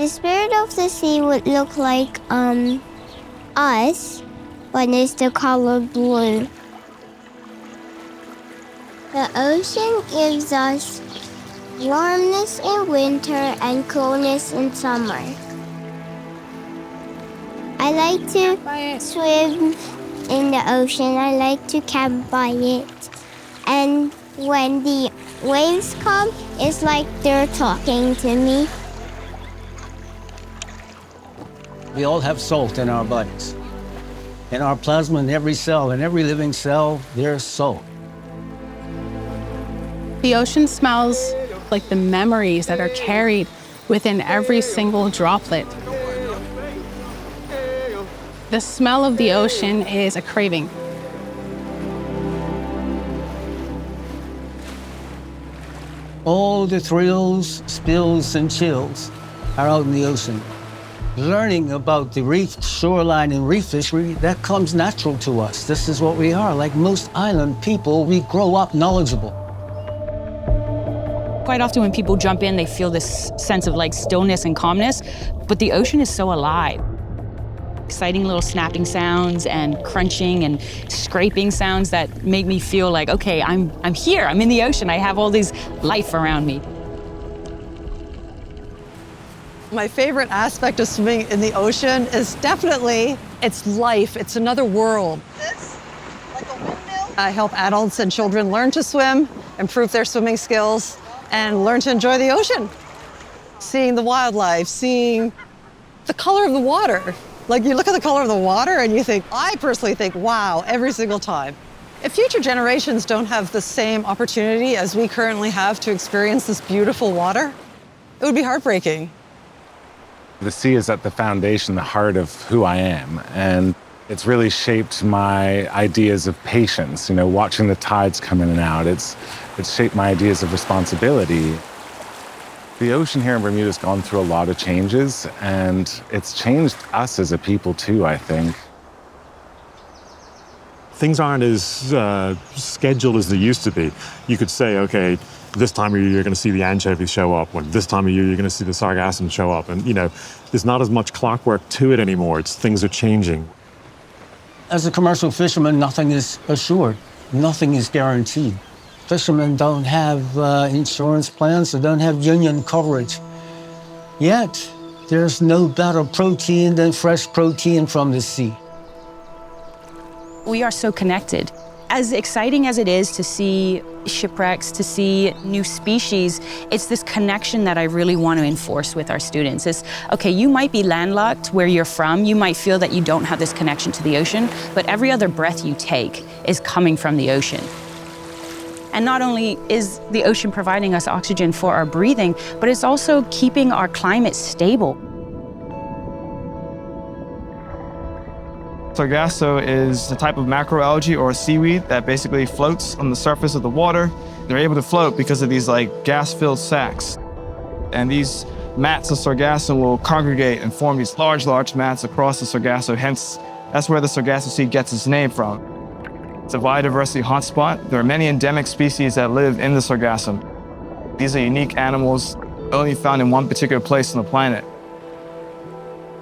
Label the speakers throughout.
Speaker 1: The spirit of the sea would look like us, but it's the color blue. The ocean gives us warmness in winter and coolness in summer. I like to swim in the ocean. I like to camp by it. And when the waves come, it's like they're talking to me.
Speaker 2: We all have salt in our bodies. In our plasma, in every cell, in every living cell, there's salt.
Speaker 3: The ocean smells like the memories that are carried within every single droplet. The smell of the ocean is a craving.
Speaker 2: All the thrills, spills, and chills are out in the ocean. Learning about the reef, shoreline, and reef fishery, that comes natural to us. This is what we are. Like most island people, we grow up knowledgeable.
Speaker 4: Quite often when people jump in, they feel this sense of like stillness and calmness, but the ocean is so alive. Exciting little snapping sounds and crunching and scraping sounds that make me feel like, okay, I'm here, I'm in the ocean, I have all this life around me.
Speaker 5: My favorite aspect of swimming in the ocean is definitely its life. It's another world. This, like a windmill. I help adults and children learn to swim, improve their swimming skills, and learn to enjoy the ocean. Seeing the wildlife, seeing the color of the water. Like you look at the color of the water and you think, I personally think, wow, every single time. If future generations don't have the same opportunity as we currently have to experience this beautiful water, it would be heartbreaking.
Speaker 6: The sea is at the foundation, the heart of who I am. And it's really shaped my ideas of patience, you know, watching the tides come in and out. It's shaped my ideas of responsibility. The ocean here in Bermuda has gone through a lot of changes, and it's changed us as a people too, I think.
Speaker 7: Things aren't as scheduled as they used to be. You could say, okay, this time of year you're going to see the anchovies show up, or this time of year you're going to see the sargassum show up. And, you know, there's not as much clockwork to it anymore. Things are changing.
Speaker 2: As a commercial fisherman, nothing is assured. Nothing is guaranteed. Fishermen don't have insurance plans, they don't have union coverage. Yet, there's no better protein than fresh protein from the sea.
Speaker 4: We are so connected. As exciting as it is to see shipwrecks, to see new species, it's this connection that I really want to enforce with our students. It's, okay, you might be landlocked where you're from, you might feel that you don't have this connection to the ocean, but every other breath you take is coming from the ocean. And not only is the ocean providing us oxygen for our breathing, but it's also keeping our climate stable.
Speaker 8: Sargasso is a type of macroalgae or a seaweed that basically floats on the surface of the water. They're able to float because of these like gas-filled sacs. And these mats of sargassum will congregate and form these large mats across the Sargasso. Hence, that's where the Sargasso Sea gets its name from. It's a biodiversity hotspot. There are many endemic species that live in the sargassum. These are unique animals only found in one particular place on the planet.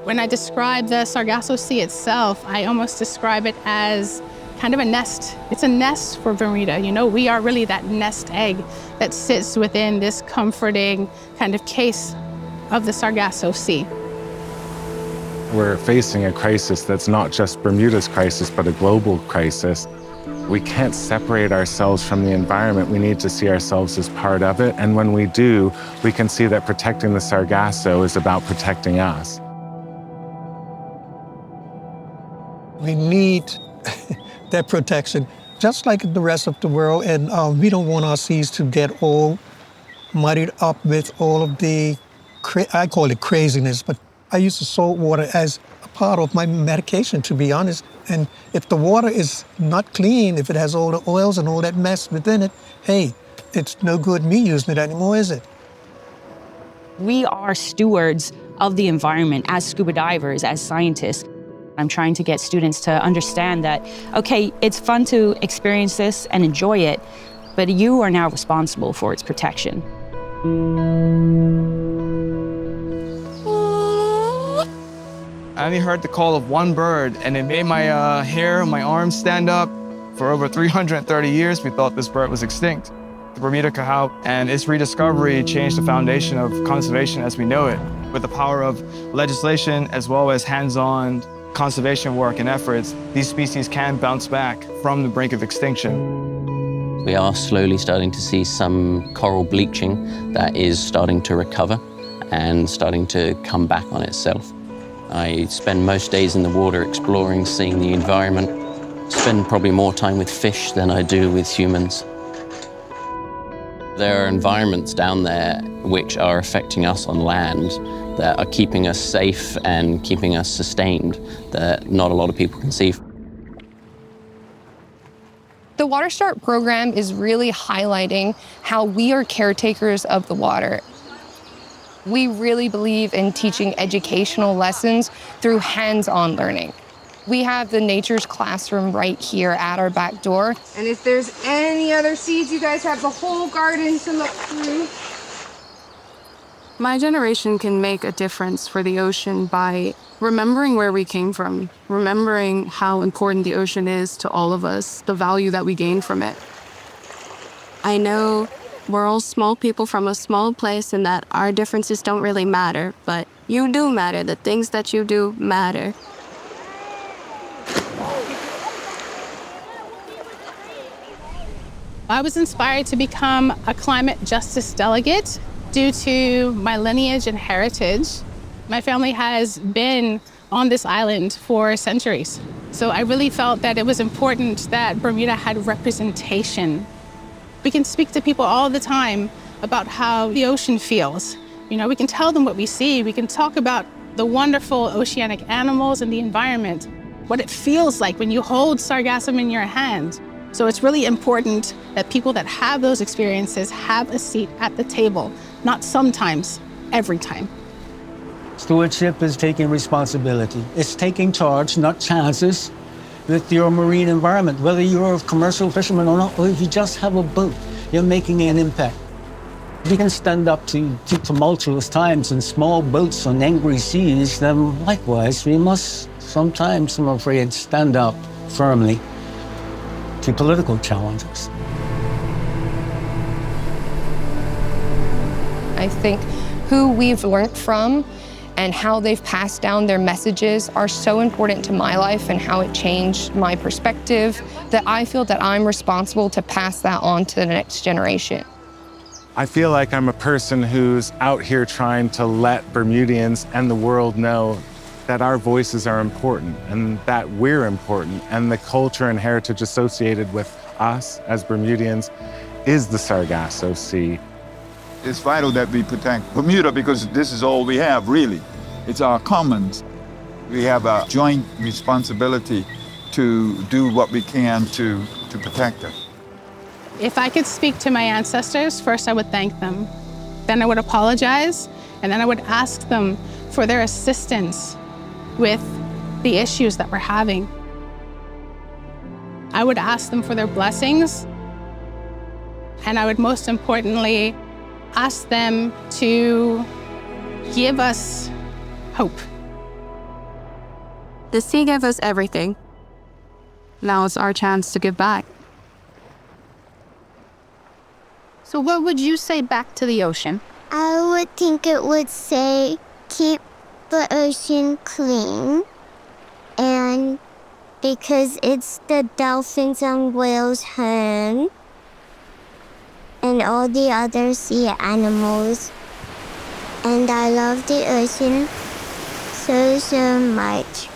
Speaker 3: When I describe the Sargasso Sea itself, I almost describe it as kind of a nest. It's a nest for Bermuda. You know, we are really that nest egg that sits within this comforting kind of case of the Sargasso Sea.
Speaker 6: We're facing a crisis that's not just Bermuda's crisis, but a global crisis. We can't separate ourselves from the environment. We need to see ourselves as part of it. And when we do, we can see that protecting the Sargasso is about protecting us.
Speaker 9: We need that protection, just like the rest of the world. And we don't want our seas to get all muddied up with all of the, I call it craziness, but I use the salt water as a part of my medication, to be honest. And if the water is not clean, if it has all the oils and all that mess within it, hey, it's no good me using it anymore, is it?
Speaker 4: We are stewards of the environment as scuba divers, as scientists. I'm trying to get students to understand that, okay, it's fun to experience this and enjoy it, but you are now responsible for its protection.
Speaker 8: I only heard the call of one bird, and it made my hair, my arms stand up. For over 330 years, we thought this bird was extinct. The Bermuda Cahow, and its rediscovery changed the foundation of conservation as we know it. With the power of legislation as well as hands-on conservation work and efforts, these species can bounce back from the brink of extinction.
Speaker 10: We are slowly starting to see some coral bleaching that is starting to recover and starting to come back on itself. I spend most days in the water exploring, seeing the environment, spend probably more time with fish than I do with humans. There are environments down there which are affecting us on land that are keeping us safe and keeping us sustained that not a lot of people can see.
Speaker 11: The Water Start program is really highlighting how we are caretakers of the water. We really believe in teaching educational lessons through hands-on learning. We have the Nature's Classroom right here at our back door.
Speaker 12: And if there's any other seeds, you guys have the whole garden to look through.
Speaker 13: My generation can make a difference for the ocean by remembering where we came from, remembering how important the ocean is to all of us, the value that we gain from it.
Speaker 14: I know we're all small people from a small place and that our differences don't really matter, but you do matter. The things that you do matter.
Speaker 3: I was inspired to become a climate justice delegate due to my lineage and heritage. My family has been on this island for centuries. So I really felt that it was important that Bermuda had representation. We can speak to people all the time about how the ocean feels. You know, we can tell them what we see. We can talk about the wonderful oceanic animals and the environment, what it feels like when you hold sargassum in your hand. So it's really important that people that have those experiences have a seat at the table, not sometimes, every time.
Speaker 2: Stewardship is taking responsibility. It's taking charge, not chances, with your marine environment. Whether you're a commercial fisherman or not, or if you just have a boat, you're making an impact. We can stand up to tumultuous times in small boats on angry seas, then likewise, we must sometimes, I'm afraid, stand up firmly to political challenges.
Speaker 11: I think who we've learned from and how they've passed down their messages are so important to my life and how it changed my perspective that I feel that I'm responsible to pass that on to the next generation.
Speaker 6: I feel like I'm a person who's out here trying to let Bermudians and the world know that our voices are important and that we're important, and the culture and heritage associated with us as Bermudians is the Sargasso Sea.
Speaker 15: It's vital that we protect Bermuda because this is all we have, really. It's our commons. We have a joint responsibility to do what we can to protect it.
Speaker 3: If I could speak to my ancestors, first I would thank them. Then I would apologize, and then I would ask them for their assistance with the issues that we're having. I would ask them for their blessings, and I would most importantly ask them to give us hope.
Speaker 14: The sea gave us everything. Now it's our chance to give back.
Speaker 13: So what would you say back to the ocean?
Speaker 1: I would think it would say, keep the ocean clean, and because it's the dolphins and whales' home, and all the other sea animals. And I love the ocean so much.